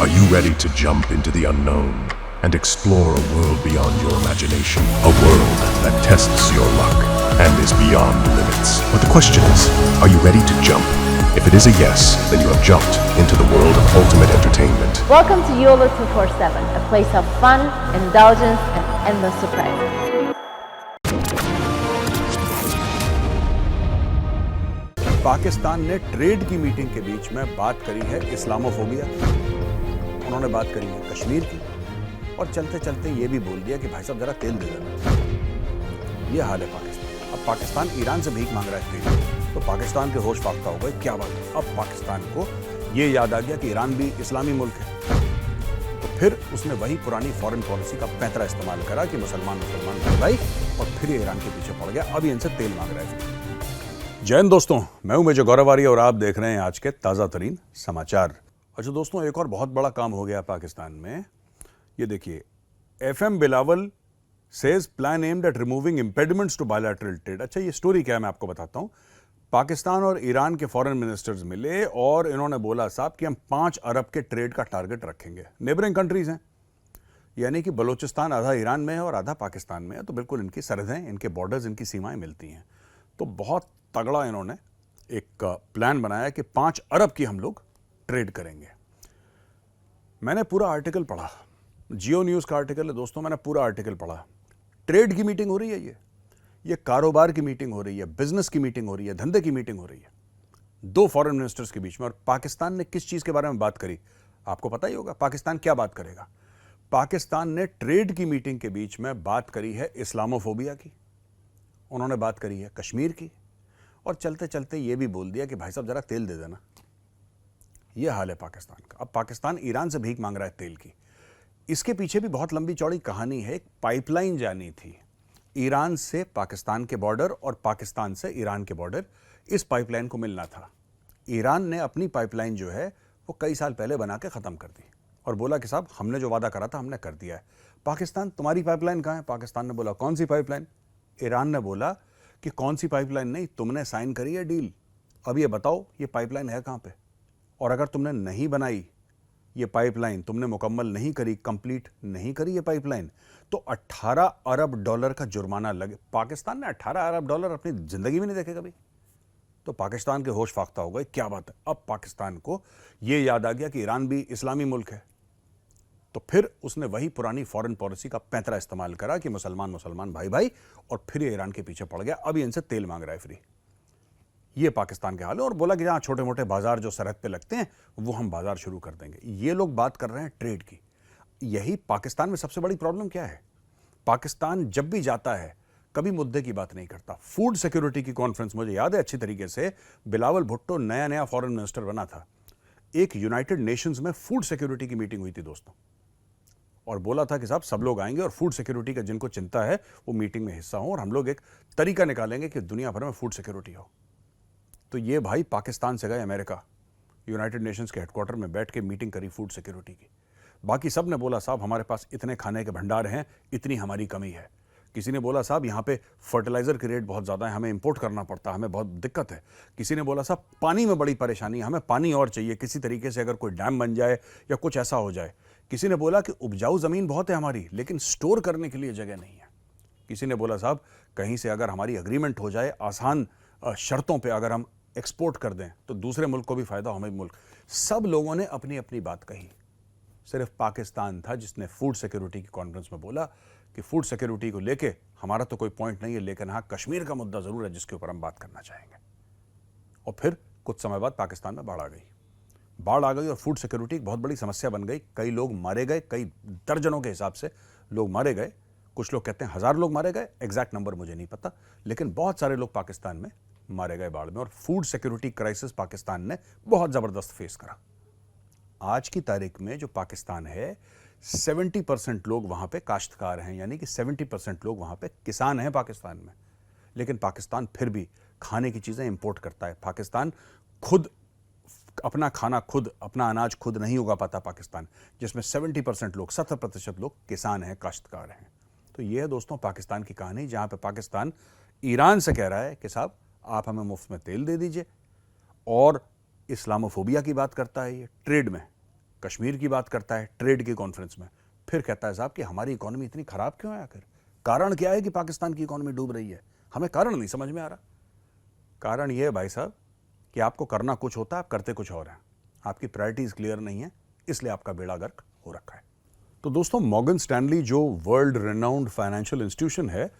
Are you ready to jump into the unknown and explore a world beyond your imagination? A world that tests your luck and is beyond limits. But the question is, are you ready to jump? If it is a yes, then you have jumped into the world of ultimate entertainment. Welcome to YOLO 247, a place of fun, indulgence, and endless surprises. Pakistan ने trade की meeting के बीच में बात करी है Islamophobia की, उन्होंने बात करी है कश्मीर की, और चलते चलते ये भी बोल दिया कि भाई साहब जरा तेल दे देना। ये हाल है पाकिस्तान। अब पाकिस्तान ईरान से भीख मांग रहा है तेल, तो पाकिस्तान के होश फाख्ता हो गए, क्या बात है। अब पाकिस्तान को ये याद आ गया कि ईरान भी इस्लामी मुल्क है, तो फिर उसने वही पुरानी फॉरेन पॉलिसी का पैंतरा इस्तेमाल करा कि मुसलमान भाई, और फिर ये ईरान के पीछे पड़ गया। अब इनसे तेल मांग रहा है। जय हिंद दोस्तों, मैं हूं मेजर गौरव आर्य और आप देख रहे हैं आज के ताज़ा तरीन समाचार। अच्छा दोस्तों, एक और बहुत बड़ा काम हो गया पाकिस्तान में। ये देखिए, FM Bilawal says plan aimed at removing impediments to bilateral trade. अच्छा, ये स्टोरी क्या है मैं आपको बताता हूं। पाकिस्तान और ईरान के फॉरेन मिनिस्टर्स मिले और इन्होंने बोला साहब कि हम 5 अरब के ट्रेड का टारगेट रखेंगे। नेबरिंग कंट्रीज हैं, यानी कि बलूचिस्तान आधा ईरान में है और आधा पाकिस्तान में है, तो बिल्कुल इनकी सरहदें, इनके बॉर्डर्स, इनकी सीमाएं मिलती हैं। तो बहुत तगड़ा इन्होंने एक प्लान बनाया कि 5 अरब की हम लोग ट्रेड करेंगे। मैंने पूरा आर्टिकल पढ़ा, जियो न्यूज़ का आर्टिकल है दोस्तों, मैंने पूरा आर्टिकल पढ़ा। ट्रेड की मीटिंग हो रही है, ये कारोबार की मीटिंग हो रही है, बिजनेस की मीटिंग हो रही है, धंधे की मीटिंग हो रही है, 2 फॉरेन मिनिस्टर्स के बीच में। और पाकिस्तान ने किस चीज़ के बारे में बात करी आपको पता ही होगा। पाकिस्तान क्या बात करेगा? पाकिस्तान ने ट्रेड की मीटिंग के बीच में बात करी है इस्लामोफोबिया की, उन्होंने बात करी है कश्मीर की, और चलते चलते ये भी बोल दिया कि भाई साहब जरा तेल दे देना। ये हाल है पाकिस्तान का। अब पाकिस्तान ईरान से भीख मांग रहा है तेल की। इसके पीछे भी बहुत लंबी चौड़ी कहानी है। एक पाइपलाइन जानी थी ईरान से पाकिस्तान के बॉर्डर और पाकिस्तान से ईरान के बॉर्डर, इस पाइपलाइन को मिलना था। ईरान ने अपनी पाइपलाइन जो है वो कई साल पहले बना के ख़त्म कर दी और बोला कि साहब हमने जो वादा करा था हमने कर दिया है। पाकिस्तान, तुम्हारी पाइपलाइन कहाँ है? पाकिस्तान ने बोला कौन सी पाइपलाइन? ईरान ने बोला कि कौन सी पाइपलाइन नहीं, तुमने साइन करी है डील, अब ये बताओ ये पाइपलाइन है कहाँ पे? और अगर तुमने नहीं बनाई ये पाइपलाइन, तुमने मुकम्मल नहीं करी, कंप्लीट नहीं करी ये पाइपलाइन, तो 18 अरब डॉलर का जुर्माना लगे। पाकिस्तान ने 18 अरब डॉलर अपनी जिंदगी में नहीं देखे कभी। तो पाकिस्तान के होश फाख्ता हो गए, क्या बात है। अब पाकिस्तान को ये याद आ गया कि ईरान भी इस्लामी मुल्क है, तो फिर उसने वही पुरानी फॉरेन पॉलिसी का पैंतरा इस्तेमाल करा कि मुसलमान भाई, और फिर ये ईरान के पीछे पड़ गया। अब इनसे तेल मांग रहा है फ्री। ये पाकिस्तान के हाल है। और बोला कि जहां छोटे मोटे बाजार जो सरहद पे लगते हैं वो हम बाजार शुरू कर देंगे। ये लोग बात कर रहे हैं ट्रेड की। यही पाकिस्तान में सबसे बड़ी प्रॉब्लम क्या है? पाकिस्तान जब भी जाता है कभी मुद्दे की बात नहीं करता। फूड सिक्योरिटी की कॉन्फ्रेंस मुझे याद है अच्छी तरीके से, बिलावल भुट्टो नया फॉरेन मिनिस्टर बना था। एक यूनाइटेड नेशंस में फूड सिक्योरिटी की मीटिंग हुई थी दोस्तों, और बोला था कि साहब सब लोग आएंगे और फूड सिक्योरिटी का जिनको चिंता है वो मीटिंग में हिस्सा हो, और हम लोग एक तरीका निकालेंगे कि दुनिया भर में फूड सिक्योरिटी हो। तो ये भाई पाकिस्तान से गए अमेरिका, यूनाइटेड नेशंस के हेडक्वार्टर में बैठ के मीटिंग करी फूड सिक्योरिटी की। बाकी सब ने बोला साहब हमारे पास इतने खाने के भंडार हैं, इतनी हमारी कमी है। किसी ने बोला साहब यहाँ पे फर्टिलाइजर की रेट बहुत ज़्यादा है, हमें इंपोर्ट करना पड़ता है, हमें बहुत दिक्कत है। किसी ने बोला साहब पानी में बड़ी परेशानी है, हमें पानी और चाहिए, किसी तरीके से अगर कोई डैम बन जाए या कुछ ऐसा हो जाए। किसी ने बोला कि उपजाऊ ज़मीन बहुत है हमारी, लेकिन स्टोर करने के लिए जगह नहीं है। किसी ने बोला साहब कहीं से अगर हमारी अग्रीमेंट हो जाए आसान शर्तों पे, अगर हम एक्सपोर्ट कर दें तो दूसरे मुल्क को भी फ़ायदा, हमें मुल्क। सब लोगों ने अपनी अपनी बात कही। सिर्फ पाकिस्तान था जिसने फूड सिक्योरिटी की कॉन्फ्रेंस में बोला कि फूड सिक्योरिटी को लेके हमारा तो कोई पॉइंट नहीं है, लेकिन हाँ कश्मीर का मुद्दा ज़रूर है जिसके ऊपर हम बात करना चाहेंगे। और फिर कुछ समय बाद पाकिस्तान में बाढ़ आ गई और फूड सिक्योरिटी एक बहुत बड़ी समस्या बन गई। कई लोग मारे गए, कई दर्जनों के हिसाब से लोग मारे गए। कुछ लोग कहते हैं 1000 लोग मारे गए, एग्जैक्ट नंबर मुझे नहीं पता, लेकिन बहुत सारे लोग पाकिस्तान में मारे गए बाढ़ में। और फूड सिक्योरिटी क्राइसिस पाकिस्तान ने बहुत ज़बरदस्त फेस करा। आज की तारीख में जो पाकिस्तान है, 70% लोग वहाँ पे काश्तकार हैं, यानी कि 70% लोग वहाँ पे किसान हैं पाकिस्तान में। लेकिन पाकिस्तान फिर भी खाने की चीज़ें इंपोर्ट करता है। पाकिस्तान खुद अपना खाना खुद, अपना अनाज खुद नहीं उगा पाता पाकिस्तान, जिसमें 70% लोग, 70% लोग किसान हैं, काश्तकार हैं। तो ये है दोस्तों पाकिस्तान की कहानी, जहाँ पे पाकिस्तान ईरान से कह रहा है कि साहब आप हमें मुफ्त में तेल दे दीजिए, और इस्लामोफोबिया की बात करता है ये ट्रेड में। कश्मीर की बात करता है ट्रेड की कॉन्फ्रेंस में, फिर कहता है साहब कि हमारी इकोनॉमी इतनी खराब क्यों है, आखिर कारण क्या है कि पाकिस्तान की इकोनॉमी डूब रही है, हमें कारण नहीं समझ में आ रहा। कारण यह है भाई साहब कि आपको करना कुछ होता है, आप करते कुछ और हैं, आपकी प्रायोरिटीज क्लियर नहीं है, इसलिए आपका बेड़ा गर्क हो रखा है। तो दोस्तों, मॉर्गन स्टैनली जो वर्ल्ड रेनाउंड फाइनेंशियल इंस्टीट्यूशन है,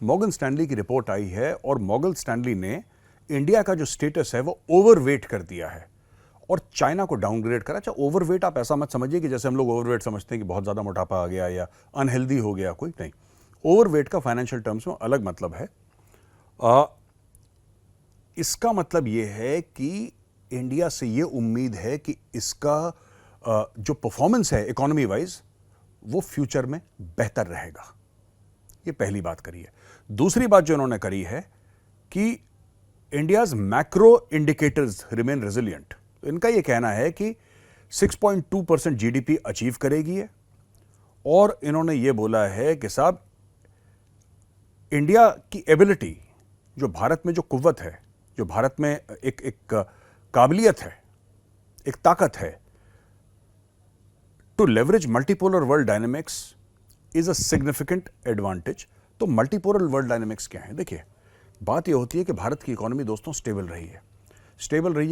मॉर्गन स्टैनली की रिपोर्ट आई है और मॉर्गन स्टैनली ने इंडिया का जो स्टेटस है वो ओवरवेट कर दिया है और चाइना को डाउनग्रेड करा। अच्छा, ओवरवेट आप ऐसा मत समझिए कि जैसे हम लोग ओवरवेट समझते हैं कि बहुत ज़्यादा मोटापा आ गया या अनहेल्दी हो गया, कोई नहीं। ओवरवेट का फाइनेंशियल टर्म्स में अलग मतलब है। इसका मतलब यह है कि इंडिया से ये उम्मीद है कि इसका जो परफॉर्मेंस है इकोनॉमी वाइज वो फ्यूचर में बेहतर रहेगा। ये पहली बात करी है। दूसरी बात जो इन्होंने करी है कि India's macro indicators remain resilient. तो इनका यह कहना है कि 6.2% जीडीपी अचीव करेगी है और इन्होंने ये बोला है कि साहब इंडिया की एबिलिटी, जो भारत में जो कुव्वत है, जो भारत में एक काबिलियत है, एक ताकत है, to leverage multipolar world dynamics is a significant advantage. तो मल्टीपोलर वर्ल्ड डायनेमिक्स क्या है? देखिए, बात यह होती है कि भारत की इकोनॉमी दोस्तों स्टेबल रही है।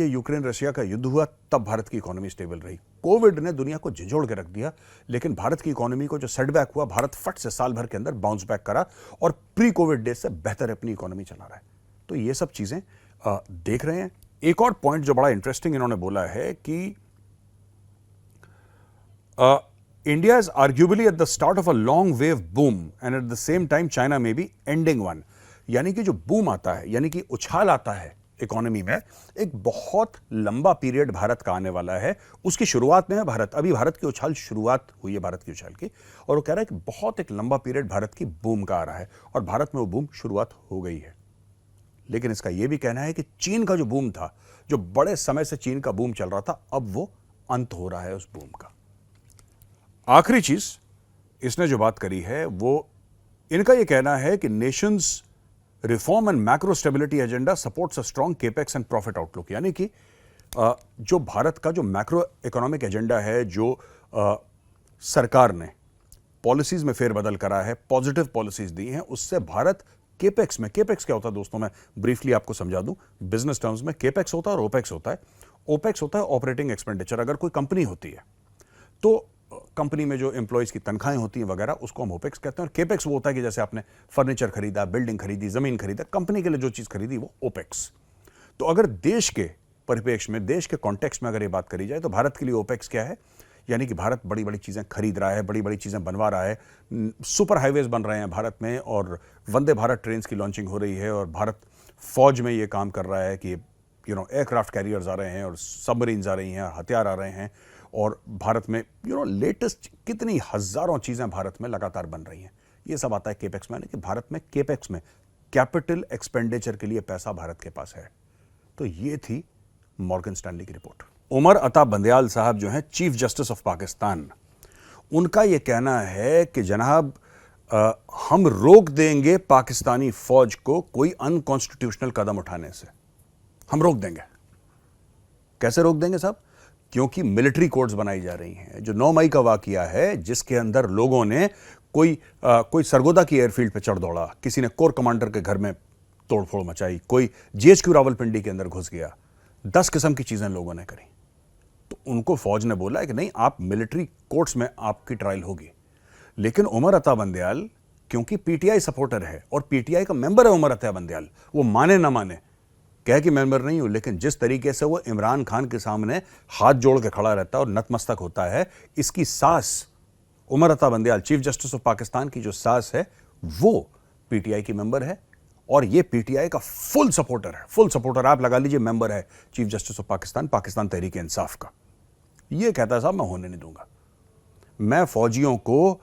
यूक्रेन रशिया का युद्ध हुआ तब भारत की इकोनॉमी स्टेबल रही। कोविड ने दुनिया को झिझोड़ के रख दिया, लेकिन भारत की इकोनॉमी को जो सेटबैक हुआ, भारत फट से साल भर के अंदर बाउंस बैक करा और प्री कोविड डेज से बेहतर अपनी इकोनॉमी चला रहा है। तो ये सब चीजें देख रहे हैं। एक और पॉइंट जो बड़ा इंटरेस्टिंग इन्होंने बोला है कि India is arguably at the start of a long wave boom and at the same time China may be ending one। यानी कि जो बूम आता है, यानी कि उछाल आता है इकोनॉमी में, एक बहुत लंबा पीरियड भारत का आने वाला है। उसकी शुरुआत में है भारत, अभी भारत की उछाल शुरुआत हुई है भारत की उछाल की, और वो कह रहा है कि बहुत एक लंबा पीरियड भारत की बूम का आ रहा है और भारत में वो बूम शुरुआत हो गई है। लेकिन इसका यह भी कहना है कि चीन का जो बूम था, जो बड़े समय से चीन का बूम चल रहा था, अब वो अंत हो रहा है उस बूम का। आखिरी चीज इसने जो बात करी है वो इनका यह कहना है कि Nations reform and macro stability agenda supports a strong capex and profit outlook. यानी कि जो भारत का जो मैक्रो इकोनॉमिक एजेंडा है, जो सरकार ने पॉलिसीज में फेरबदल करा है, पॉजिटिव पॉलिसीज दी हैं, उससे भारत केपेक्स में, केपेक्स क्या होता है दोस्तों, मैं ब्रीफली आपको समझा दूं बिजनेस टर्म्स में। केपेक्स होता है और ओपेक्स होता है। ओपेक्स होता है ऑपरेटिंग एक्सपेंडिचर। अगर कोई कंपनी होती है तो कंपनी में जो एम्प्लॉयज की तनख्वाहें होती हैं वगैरह, उसको हम ओपेक्स कहते हैं। और केपेक्स वो होता है कि जैसे आपने फर्नीचर खरीदा, बिल्डिंग खरीदी, जमीन खरीदा, कंपनी के लिए जो चीज खरीदी, वो ओपेक्स। तो अगर देश के परिप्रेक्ष्य में, देश के कॉन्टेक्स्ट में अगर ये बात करी जाए तो भारत के लिए ओपेक्स क्या है? यानी कि भारत बड़ी बड़ी चीजें खरीद रहा है, बड़ी बड़ी चीजें बनवा रहा है, सुपर हाईवेज बन रहे हैं भारत में, और वंदे भारत ट्रेन की लॉन्चिंग हो रही है, और भारत फौज में ये काम कर रहा है कि एयरक्राफ्ट कैरियर्स आ रहे हैं और सबमरीन्स आ रही हैं, हथियार आ रहे हैं, और भारत में लेटेस्ट कितनी हजारों चीजें भारत में लगातार बन रही हैं। ये सब आता है केपेक्स में, यानी कि भारत में केपेक्स में कैपिटल एक्सपेंडिचर के लिए पैसा भारत के पास है। तो ये थी मॉर्गन स्टैनली की रिपोर्ट। उमर अता बंदयाल साहब जो हैं चीफ जस्टिस ऑफ पाकिस्तान, उनका यह कहना है कि जनाब हम रोक देंगे पाकिस्तानी फौज को कोई अनकॉन्स्टिट्यूशनल कदम उठाने से। हम रोक देंगे। कैसे रोक देंगे साहब? क्योंकि मिलिट्री कोड्स बनाई जा रही हैं। जो 9 मई का वाकया है, जिसके अंदर लोगों ने कोई सरगोदा की एयरफील्ड पे चढ़ दौड़ा, किसी ने कोर कमांडर के घर में तोड़फोड़ मचाई, कोई जीएचक्यू रावलपिंडी के अंदर घुस गया, 10 किस्म की चीजें लोगों ने करी। तो उनको फौज ने बोला है कि नहीं, आप मिलिट्री कोर्ट्स में आपकी ट्रायल होगी। लेकिन उमर अता बंदयाल क्योंकि पीटीआई सपोर्टर है और पीटीआई का मेंबर है उमर अता बंदयाल, वो माने ना माने, कह कि मेंबर नहीं हूं, लेकिन जिस तरीके से वो इमरान खान के सामने हाथ जोड़ के खड़ा रहता है और नतमस्तक होता है, इसकी सास Umar Ata Bandial, chief justice of Pakistan की जो सास है, वो पीटीआई की मेंबर है और ये पीटीआई का फुल सपोर्टर है। फुल सपोर्टर आप लगा लीजिए, मेंबर है chief justice of Pakistan, Pakistan Tehreek Insaf का। ये कहता है साहब मैं होने नहीं दूंगा, मैं फौजियों को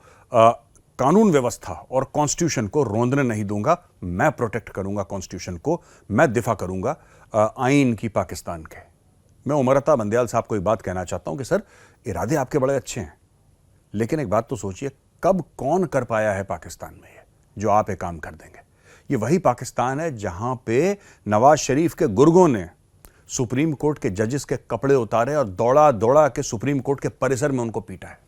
कानून व्यवस्था और कॉन्स्टिट्यूशन को रोंदने नहीं दूंगा, मैं प्रोटेक्ट करूंगा कॉन्स्टिट्यूशन को, मैं दिफा करूंगा आईन की पाकिस्तान के। मैं उमर अता बंदयाल साहब को एक बात कहना चाहता हूं कि सर, इरादे आपके बड़े अच्छे हैं, लेकिन एक बात तो सोचिए, कब कौन कर पाया है पाकिस्तान में ये जो आप एक काम कर देंगे? ये वही पाकिस्तान है जहां पे नवाज शरीफ के गुर्गों ने सुप्रीम कोर्ट के जजेस के कपड़े उतारे और दौड़ा दौड़ा के सुप्रीम कोर्ट के परिसर में उनको पीटा है।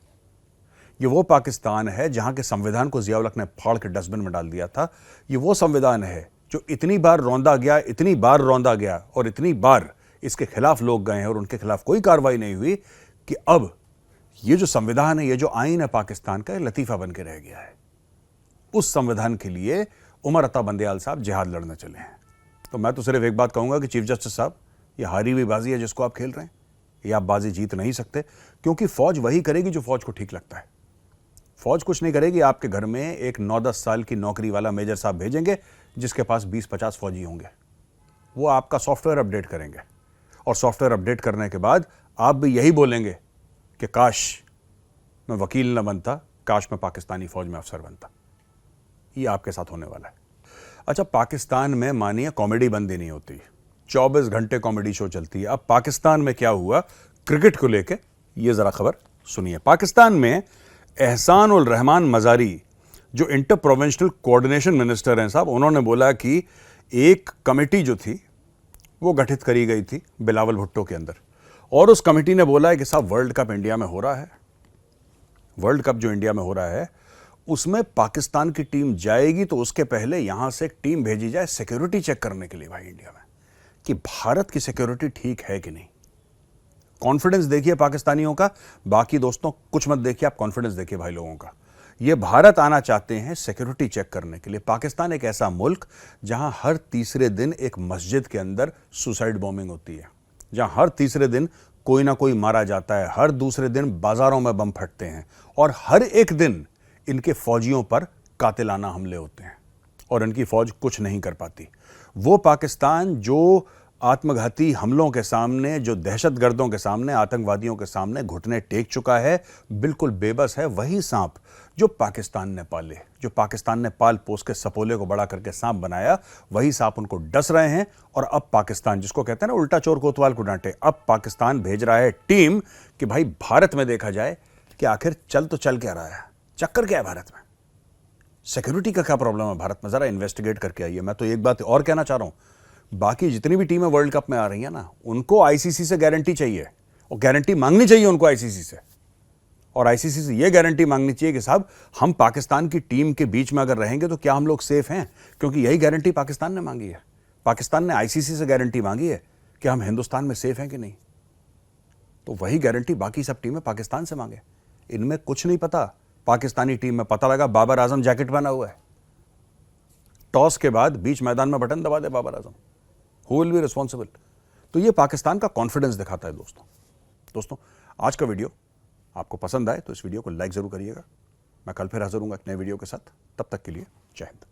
ये वो पाकिस्तान है जहां के संविधान को जियाउल हक ने फाड़ के डस्टबिन में डाल दिया था। ये वो संविधान है जो इतनी बार रौंदा गया, इतनी बार रौंदा गया और इतनी बार इसके खिलाफ लोग गए हैं और उनके खिलाफ कोई कार्रवाई नहीं हुई कि अब ये जो संविधान है, ये जो आईन है पाकिस्तान का, लतीफा बन के रह गया है। उस संविधान के लिए उमर अता बंदयाल साहब जिहाद लड़ने चले हैं। तो मैं तो सिर्फ एक बात कहूंगा कि चीफ जस्टिस साहब, ये हारी हुई बाजी है जिसको आप खेल रहे हैं, ये आप बाजी जीत नहीं सकते, क्योंकि फौज वही करेगी जो फौज को ठीक लगता है। फौज कुछ नहीं करेगी। आपके घर में एक 9-10 साल की नौकरी वाला मेजर साहब भेजेंगे जिसके पास 20-50 फौजी होंगे। वो आपका सॉफ्टवेयर अपडेट करेंगे और सॉफ्टवेयर अपडेट करने के बाद आप भी यही बोलेंगे कि काश मैं वकील न बनता, काश मैं पाकिस्तानी फौज में अफसर बनता। ये आपके साथ होने वाला है। अच्छा, पाकिस्तान में मानिए कॉमेडी बंद ही नहीं होती, 24 घंटे कॉमेडी शो चलती है। अब पाकिस्तान में क्या हुआ क्रिकेट को लेके, ये जरा खबर सुनिए। पाकिस्तान में एहसान उल रहमान मजारी जो इंटर प्रोविंशियल कोऑर्डिनेशन मिनिस्टर हैं साहब, उन्होंने बोला कि एक कमेटी जो थी वो गठित करी गई थी बिलावल भुट्टो के अंदर, और उस कमेटी ने बोला है कि साहब वर्ल्ड कप इंडिया में हो रहा है, वर्ल्ड कप जो इंडिया में हो रहा है उसमें पाकिस्तान की टीम जाएगी तो उसके पहले यहां से एक टीम भेजी जाए सिक्योरिटी चेक करने के लिए भाई इंडिया में, कि भारत की सिक्योरिटी ठीक है कि नहीं। कॉन्फिडेंस देखिए पाकिस्तानियों का, बाकी दोस्तों कुछ मत देखिए, आप कॉन्फिडेंस देखिए भाई लोगों का। ये भारत आना चाहते हैं सिक्योरिटी चेक करने के लिए। पाकिस्तान एक ऐसा मुल्क जहां हर तीसरे दिन एक मस्जिद के अंदर सुसाइड बॉम्बिंग होती है, जहां हर तीसरे दिन कोई ना कोई मारा जाता है, हर दूसरे दिन बाजारों में बम फटते हैं और हर एक दिन इनके फौजियों पर कातिलाना हमले होते हैं और इनकी फौज कुछ नहीं कर पाती। वो पाकिस्तान जो आत्मघाती हमलों के सामने, जो दहशतगर्दों के सामने, आतंकवादियों के सामने घुटने टेक चुका है, बिल्कुल बेबस है। वही सांप जो पाकिस्तान ने पाले, जो पाकिस्तान ने पाल पोस के सपोले को बड़ा करके सांप बनाया, वही सांप उनको डस रहे हैं। और अब पाकिस्तान, जिसको कहते हैं ना उल्टा चोर कोतवाल को डांटे, अब पाकिस्तान भेज रहा है टीम कि भाई भारत में देखा जाए कि आखिर चल तो चल क्या रहा है, चक्कर क्या है भारत में, सिक्योरिटी का क्या प्रॉब्लम है भारत में, जरा इन्वेस्टिगेट करके आइए। मैं तो एक बात और कहना चाह रहा हूं, बाकी जितनी भी टीमें वर्ल्ड कप में आ रही है ना, उनको आईसीसी से गारंटी चाहिए और गारंटी मांगनी चाहिए उनको आईसीसी से, और आईसीसी से यह गारंटी मांगनी चाहिए कि साहब हम पाकिस्तान की टीम के बीच में अगर रहेंगे तो क्या हम लोग सेफ हैं, क्योंकि यही गारंटी पाकिस्तान ने मांगी है। पाकिस्तान ने आईसीसी से गारंटी मांगी है कि हम हिंदुस्तान में सेफ हैं कि नहीं, तो वही गारंटी बाकी सब टीमें पाकिस्तान से मांगे। इनमें कुछ नहीं पता। पाकिस्तानी टीम में पता लगा बाबर आजम जैकेट पहना हुआ है, टॉस के बाद बीच मैदान में बटन दबा दे Babar Azam, who will be responsible. तो ये पाकिस्तान का कॉन्फिडेंस दिखाता है दोस्तों। आज का वीडियो आपको पसंद आए तो इस वीडियो को लाइक जरूर करिएगा। मैं कल फिर हाजिर हूंगा एक नए वीडियो के साथ, तब तक के लिए जय हिंद।